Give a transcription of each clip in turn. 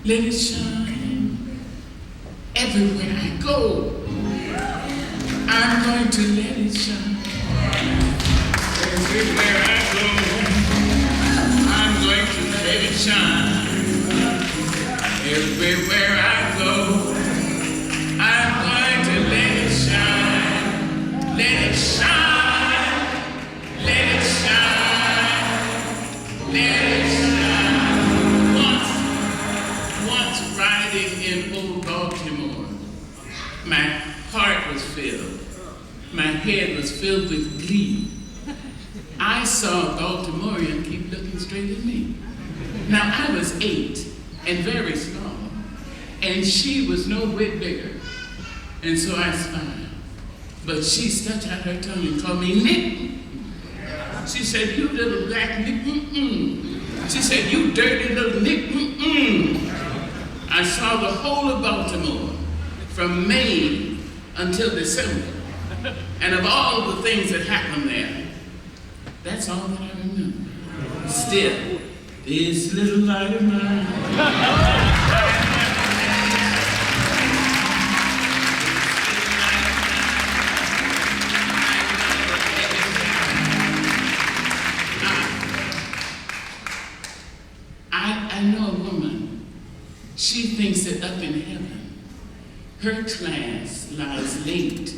Let it shine everywhere I go. I'm going to let it shine everywhere I go. I'm going to let it shine everywhere I go. I'm going to let it shine. Let it shine. Let it shine. Let it shine. Riding in old Baltimore, my heart was filled. My head was filled with glee. I saw a Baltimorean keep looking straight at me. Now, I was 8 and very small, and she was no whit bigger. And so I smiled. But she stuck out her tongue and called me Nick. She said, "You little black Nick, She said, "You dirty little Nick, I saw the whole of Baltimore from May until December. And of all the things that happened there, that's all that I remember. Still, this little light of mine. I know a woman. She thinks that up in heaven, her class lies late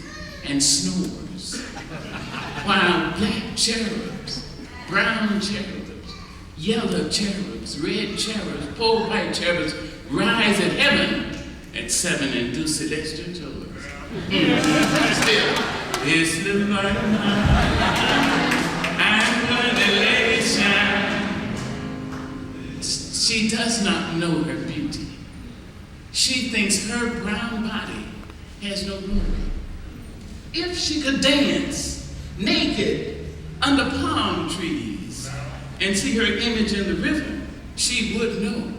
and snores, while black cherubs, brown cherubs, yellow cherubs, red cherubs, poor white cherubs rise at heaven at 7 and do celestial chores. Still, this little light of mine, I'm going to let it shine. She does not know her beauty. She thinks her brown body has no glory. If she could dance naked under palm trees and see her image in the river, she would know.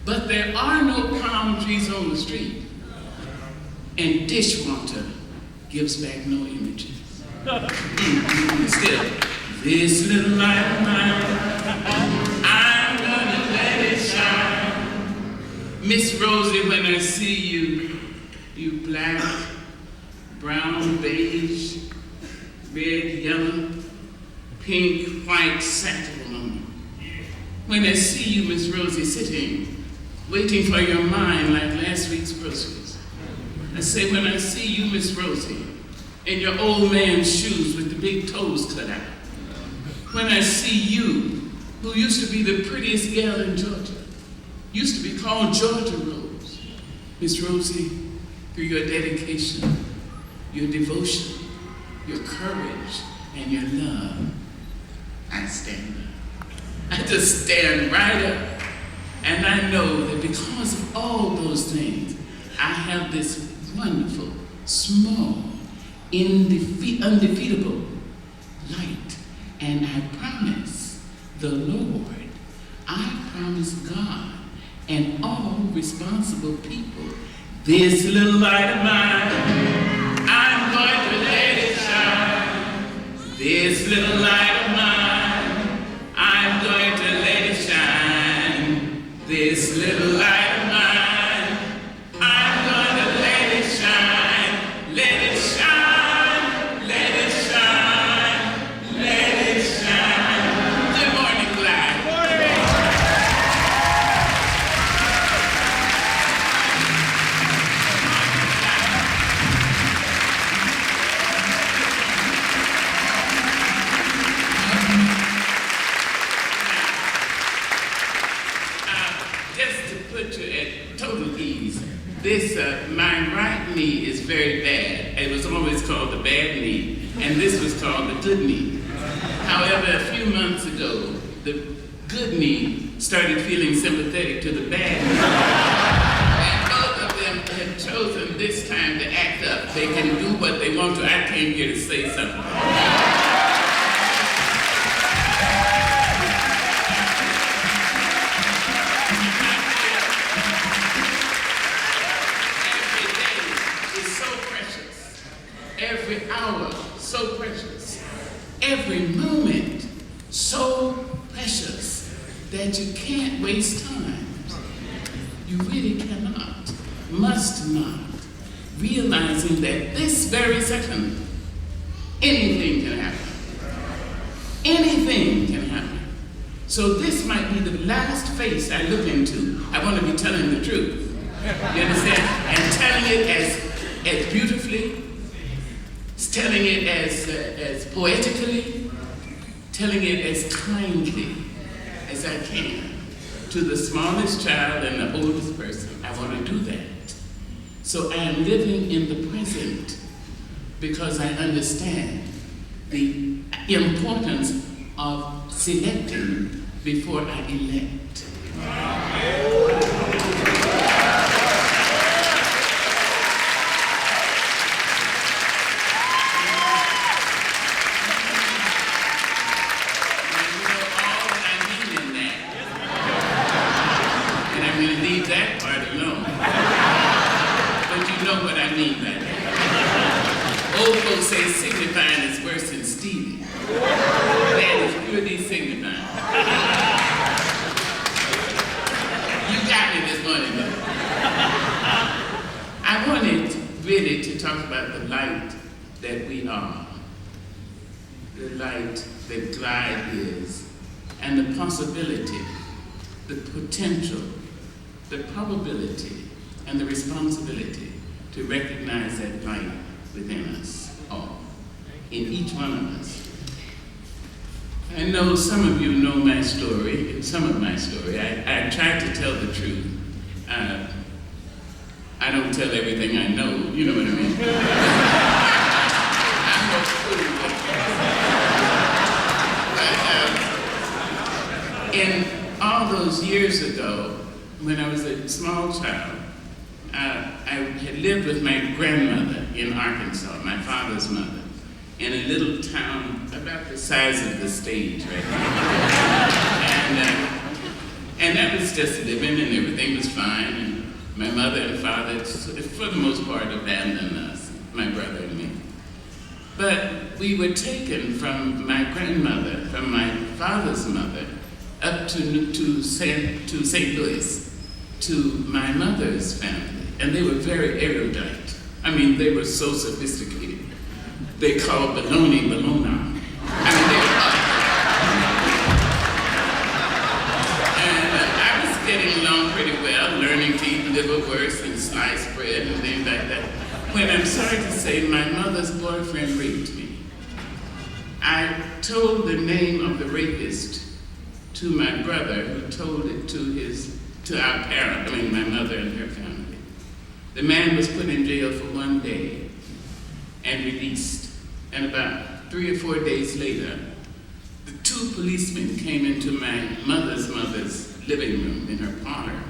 But there are no palm trees on the street, and dishwater gives back no images. Still, this little light of mine, I'm gonna let it shine. Miss Rosie, when I see you, you black, brown, beige, red, yellow, pink, white, satin woman. When I see you, Miss Rosie, sitting, waiting for your mind like last week's groceries. I say, when I see you, Miss Rosie, in your old man's shoes with the big toes cut out. When I see you, who used to be the prettiest gal in Georgia, used to be called Georgia Rose. Miss Rosie, through your dedication, your devotion, your courage, and your love, I stand up. I just stand right up. And I know that because of all those things, I have this wonderful, small, undefeatable light. And I promise the Lord, I promise God, and all responsible people, this little light of mine, I'm going to let it shine. This little light of mine, I'm going to let it shine. This little light of mine, I'm going to let it shine. Let it shine, let it shine, let it shine. Good morning, Clyde. Good morning. Just to put you at total ease, this, my right knee is very bad. It was always called the bad knee, and this was called the good knee. However, a few months ago, the good knee started feeling sympathetic to the bad knee. And both of them have chosen this time to act up. They can do what they want to. I came here to say something. Every hour, so precious. Every moment, so precious that you can't waste time. You really cannot, must not, realizing that this very second, anything can happen. Anything can happen. So this might be the last face I look into. I want to be telling the truth. You understand? And telling it as beautifully, telling it as poetically, telling it as kindly as I can to the smallest child and the oldest person. I want to do that. So I am living in the present because I understand the importance of selecting before I elect. That part alone. But you know what I mean by that. Old folks say signifying is worse than stealing. That is purely signifying. You got me this morning, though. I wanted really to talk about the light that we are. The light that Clyde is. And the possibility, the potential, the probability and the responsibility to recognize that light within us all, in each one of us. I know some of you know my story, some of my story. I try to tell the truth. I don't tell everything I know, you know what I mean? I'm no fool. In all those years ago, when I was a small child, I had lived with my grandmother in Arkansas, my father's mother, in a little town about the size of the stage right now. And that was just living and everything was fine. And my mother and father, for the most part, abandoned us, my brother and me. But we were taken from my grandmother, from my father's mother, up to St. Louis, to my mother's family, and they were very erudite. I mean, they were so sophisticated. They called bologna. I mean, and I was getting along pretty well, learning to eat liverwurst and sliced bread and things like that, when I'm sorry to say my mother's boyfriend raped me. I told the name of the rapist to my brother, who told it to our parent, I mean my mother and her family. The man was put in jail for 1 day and released. And about 3 or 4 days later, the 2 policemen came into my mother's living room in her parlor,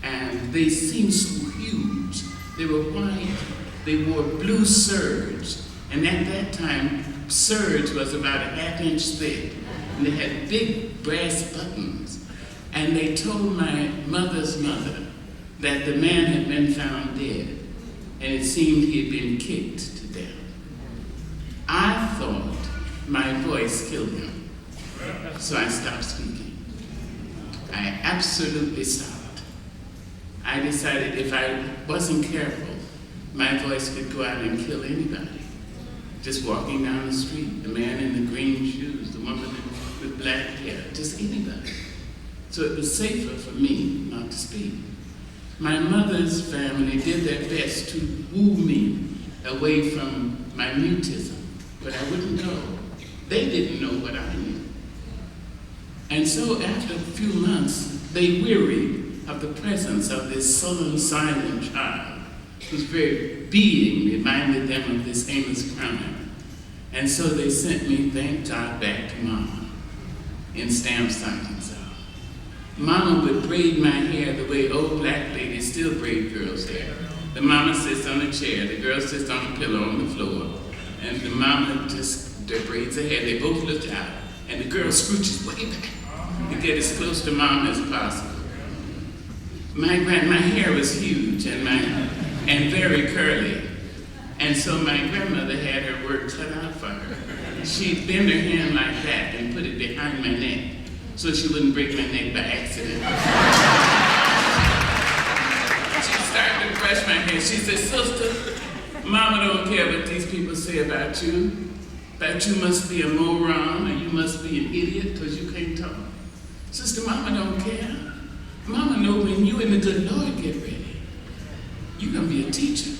and they seemed so huge. They were white, they wore blue serge, and at that time, serge was about a half-inch thick, and they had big brass buttons. And they told my mother's mother that the man had been found dead, and it seemed he had been kicked to death. I thought my voice killed him, so I stopped speaking. I absolutely stopped. I decided if I wasn't careful, my voice could go out and kill anybody. Just walking down the street, the man in the green shoes, the woman with black hair, just anybody. So it was safer for me not to speak. My mother's family did their best to woo me away from my mutism, but I wouldn't go. They didn't know what I knew. And so after a few months, they wearied of the presence of this sullen, silent child whose very being reminded them of this heinous crime. And so they sent me, thank God, back to Mama in Stamps, Arkansas. Mama would braid my hair the way old black ladies still braid girls' hair. The mama sits on a chair, the girl sits on a pillow on the floor, and the mama just braids her hair. They both look out, and the girl scooches way back to get as close to Mama as possible. My hair was huge and very curly, and so my grandmother had her work cut out for her. She'd bend her hand like that and put it behind my neck, so she wouldn't break my neck by accident. She started to brush my hair. She said, "Sister, Mama don't care what these people say about you. That you must be a moron or you must be an idiot because you can't talk. Sister, Mama don't care. Mama know when you and the good Lord get ready, you're gonna be a teacher."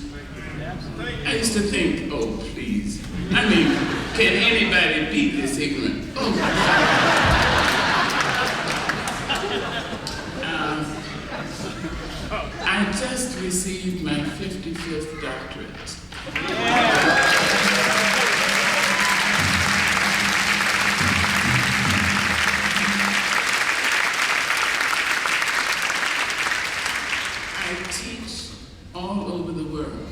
I used to think, oh, please. I mean, can anybody be this ignorant? Oh, my God. I just received my 55th doctorate. I teach all over the world,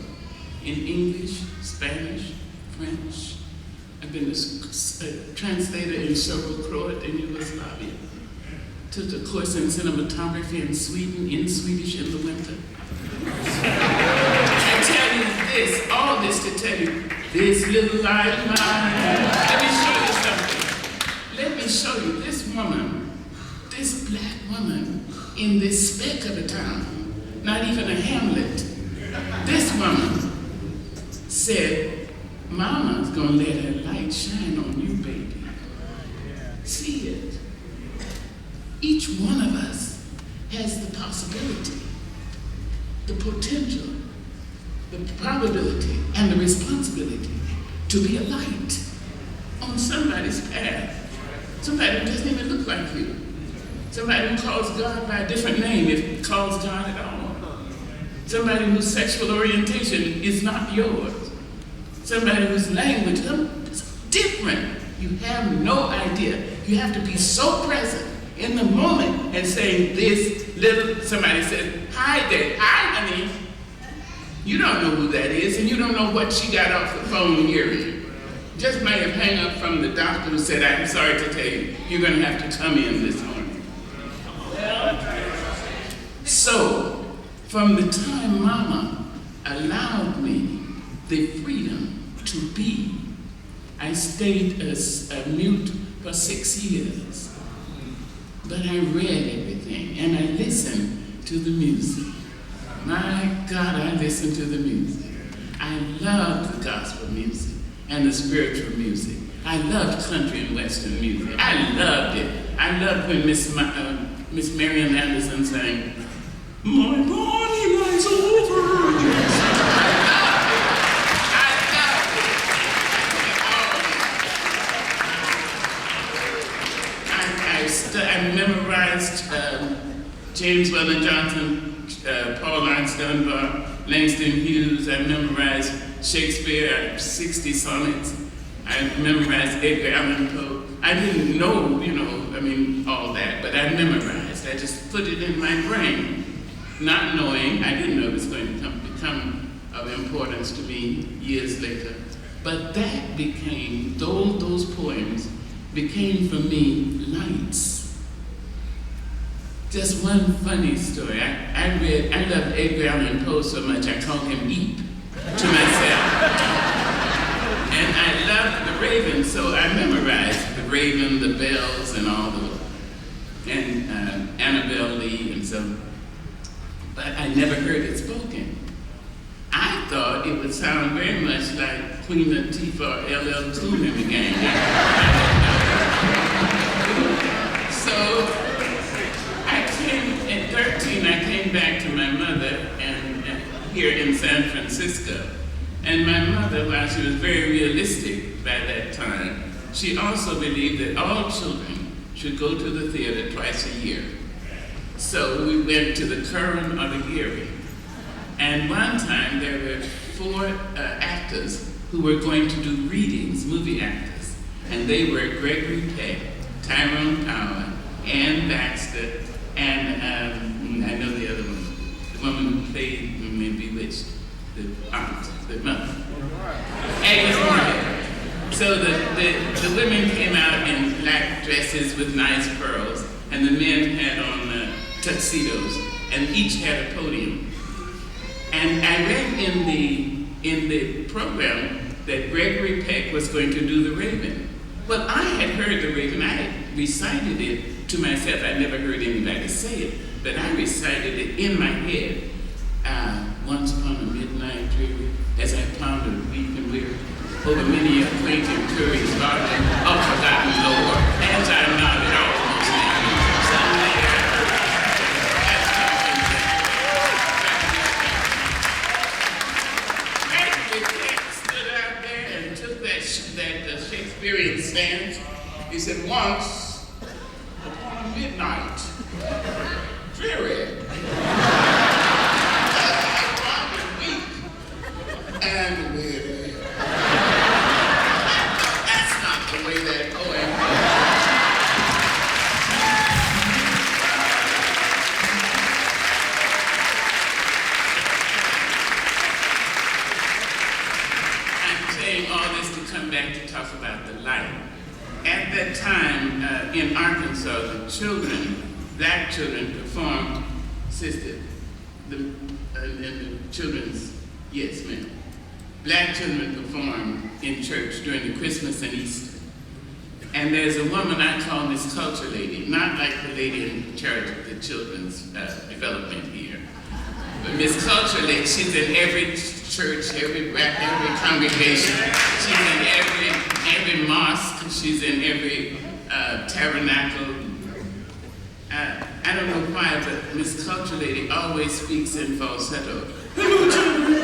in English, Spanish, French. I've been a translator in Shaeffer in Yugoslavia. Took a course in cinematography in Sweden, in Swedish in the winter. I tell you this, all this to tell you, this little light of mine. Let me show you something. Let me show you this woman, this black woman in this speck of a town, not even a hamlet. This woman said, Mama's gonna let her light shine on you, baby. See it. Each one of us has the possibility, the potential, the probability, and the responsibility to be a light on somebody's path. Somebody who doesn't even look like you. Somebody who calls God by a different name, if he calls God at all. Somebody whose sexual orientation is not yours. Somebody whose language is different. You have no idea. You have to be so present in the moment and saying this little, somebody said, hi there, hi honey. You don't know who that is and you don't know what she got off the phone hearing. Just may have hung up from the doctor who said, I'm sorry to tell you, you're gonna have to come in this morning. So, from the time Mama allowed me the freedom to be, I stayed as a mute for 6 years. But I read everything and I listened to the music. My God, I listened to the music. I loved the gospel music and the spiritual music. I loved country and western music. I loved it. I loved when Miss Marian Anderson sang, my body lies over. I memorized James Weldon Johnson, Paul Laurence Dunbar, Langston Hughes. I memorized Shakespeare, 60 sonnets. I memorized Edgar Allan Poe. I didn't know, all that, but I memorized. I just put it in my brain, not knowing. I didn't know it was going to become of importance to me years later. But that became, those poems became for me lights. Just one funny story. I loved Edgar Allan Poe so much I called him Eep to myself. And I loved the Raven, so I memorized the Raven, the bells, and all and Annabelle Lee and so. But I never heard it spoken. I thought it would sound very much like Queen Latifah or LL Cool in the game. So at 13, I came back to my mother and here in San Francisco. And my mother, while she was very realistic by that time, she also believed that all children should go to the theater twice a year. So we went to the Curran or the Geary. And one time there were 4 actors who were going to do readings, movie actors. And they were Gregory Peck, Tyrone Power, Ann Baxter, and I know the other one, the woman who played Bewitched, the aunt, the mother. Agnes Moorehead. So the women came out in black dresses with nice pearls, and the men had on tuxedos, and each had a podium. And I read in the program that Gregory Peck was going to do the Raven. Well, I had heard the Raven. I had recited it to myself. I never heard anybody say it, but I recited it in my head. Once upon a midnight dreary, as I pondered weak and weary, over many a quaint and curious garden of forgotten lore, as I nodded almost naively, suddenly stood out there and took that Shakespearean stance. He said, once upon a midnight dreary, and weary. That's not the way that poem I'm saying all this to come back to talk about the light. At that time in Arkansas, the children, black children, performed, the children's, yes, ma'am. Black children perform in church during the Christmas and Easter. And there's a woman I call Miss Culture Lady, not like the lady in charge of the children's development here. But Miss Culture Lady, she's in every church, every congregation. She's in every mosque. She's in every tabernacle. I don't know why, but Miss Culture Lady always speaks in falsetto. Hello, children.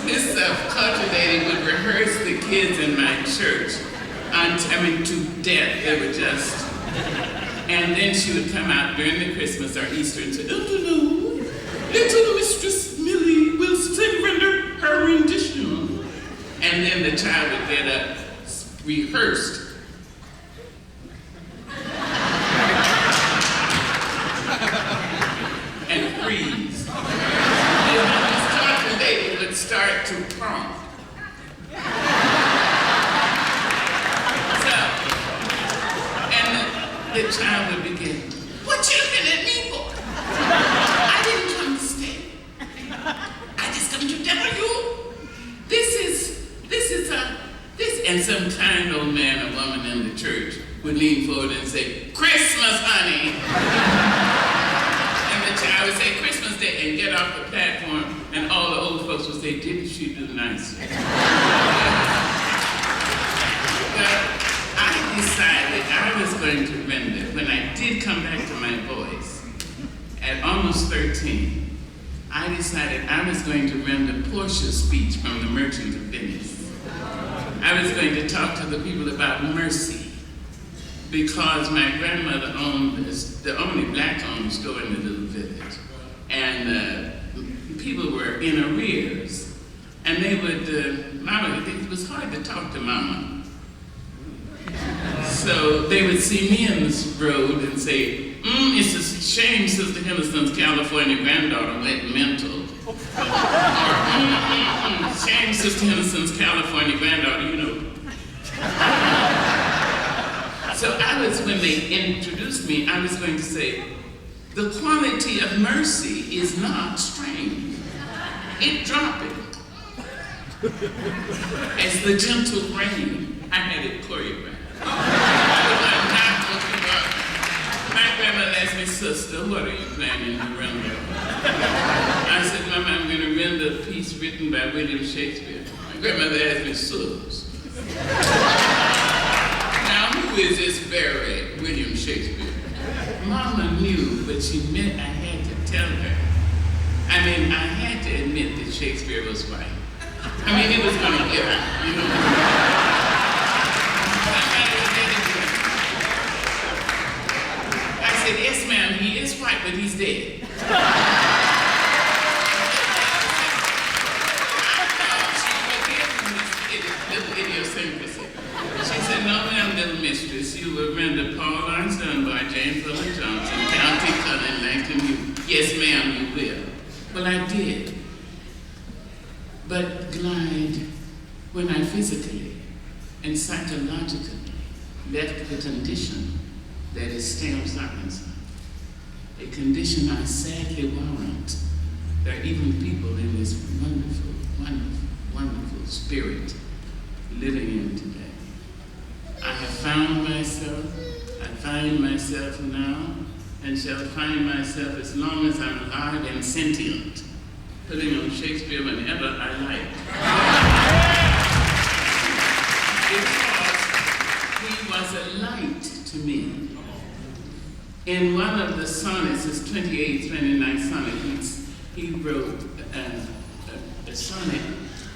This culture lady would rehearse the kids in my church, to death. They were just, and then she would come out during the Christmas or Easter and say, "Oh, no, little Mistress Millie will still render her rendition." And then the child would get up, rehearsed. And freeze. And this culture lady would start to prompt. So, and the child would begin, "What you looking at me for? I didn't come to stay. I just come to tell you, this. And some kind old man or woman in the church would lean forward and say, "Christmas, honey." And the child would say, "Christmas Day," and get off the platform, and all the old folks would say, "Didn't she do nice?" But I decided I was going to render, when I did come back to my voice, at almost 13, I decided I was going to render Portia's speech from The Merchant of Venice. I was going to talk to the people about mercy, because my grandmother owned the only black-owned store in the little village. And people were in arrears, and they would, Mama, it was hard to talk to Mama. So they would see me in this road and say, it's a shame Sister Henderson's California granddaughter went mental. Or, shame Sister Henderson's California granddaughter, you know. So when they introduced me, I was going to say, the quality of mercy is not strained. It droppeth. As the gentle rain, I had it choreographed. I'm not looking up. My grandmother asked me, sister, what are you planning to render? I said, Mama, I'm going to render a piece written by William Shakespeare. My grandmother asked me, sus. Now, who is this very William Shakespeare? Mama knew, but she meant I had to tell her. I mean, I had to admit that Shakespeare was white. I mean, it was going to get her, you know. I said, yes, ma'am, he is white, but he's dead. She said, no, ma'am, little mistress, you will render Paul Undone by James Fuller Johnson, County Cullen, Langton U. Yes, ma'am, you will. Well, I did. But glide, when I physically and psychologically left the condition that is Stamps Arkansas, a condition I sadly warrant. There are even people in this wonderful, wonderful, wonderful spirit living in today. I have found myself, I find myself now, and shall find myself as long as I'm alive and sentient, putting on Shakespeare whenever I like. Because he was a light to me. In one of the sonnets, his 28th, 29th sonnet, he wrote a sonnet,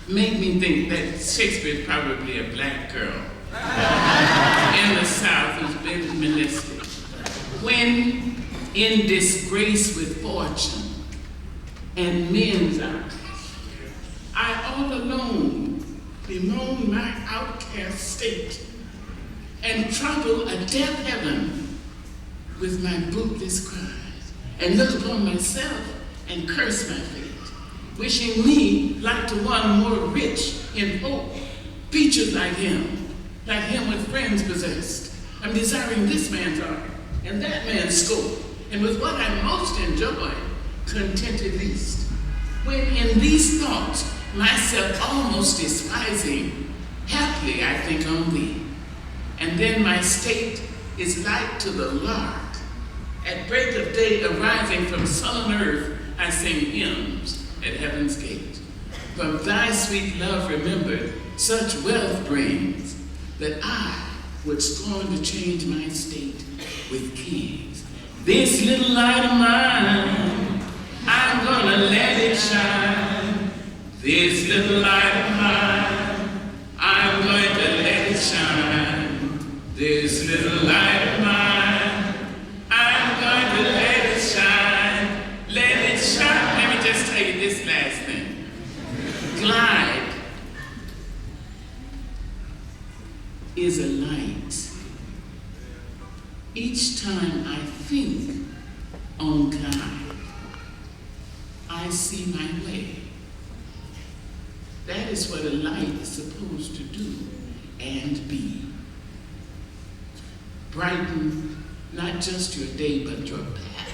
made me think that Shakespeare is probably a black girl in the South who's been molested. When in disgrace with fortune and men's eyes, I all alone bemoan my outcast state and trouble a deaf heaven with my bootless cries, and look upon myself and curse my fate, wishing me like to one more rich in hope, featured like him with friends possessed. I'm desiring this man's art and that man's scope, and with what I most enjoy, contented least. When in these thoughts, myself almost despising, haply I think on thee, and then my state is like to the lark. At break of day arising from sullen earth, I sing hymns at heaven's gate. From thy sweet love remembered, such wealth brings, that I would scorn to change my state with kings. This little light of mine, I'm gonna let it shine. This little light of mine, I'm going to let it shine. This little light of mine, I'm going to let it shine. Let it shine. Let me just tell you this last thing. Glide is a light. Each time I think on glide, I see my way. That is what a light is supposed to do and be. Brighten not just your day, but your path.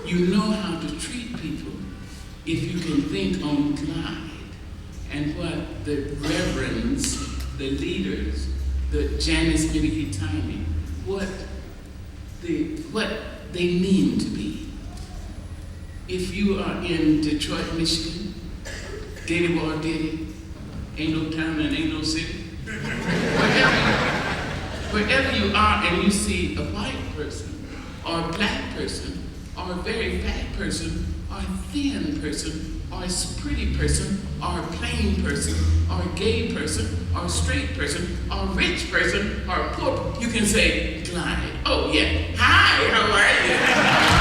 You know how to treat people if you can think on glide and what the reverends, the leaders, the Janice Midikitani, what they mean to be. If you are in Detroit, Michigan, Diddy War Diddy, ain't no town and ain't no city, wherever you are and you see a white person, or a black person, or a very fat person, or a thin person, or a pretty person, or a plain person, or a gay person, or a straight person, or a rich person, or a poor, you can say, glide. Oh yeah, hi, how are you?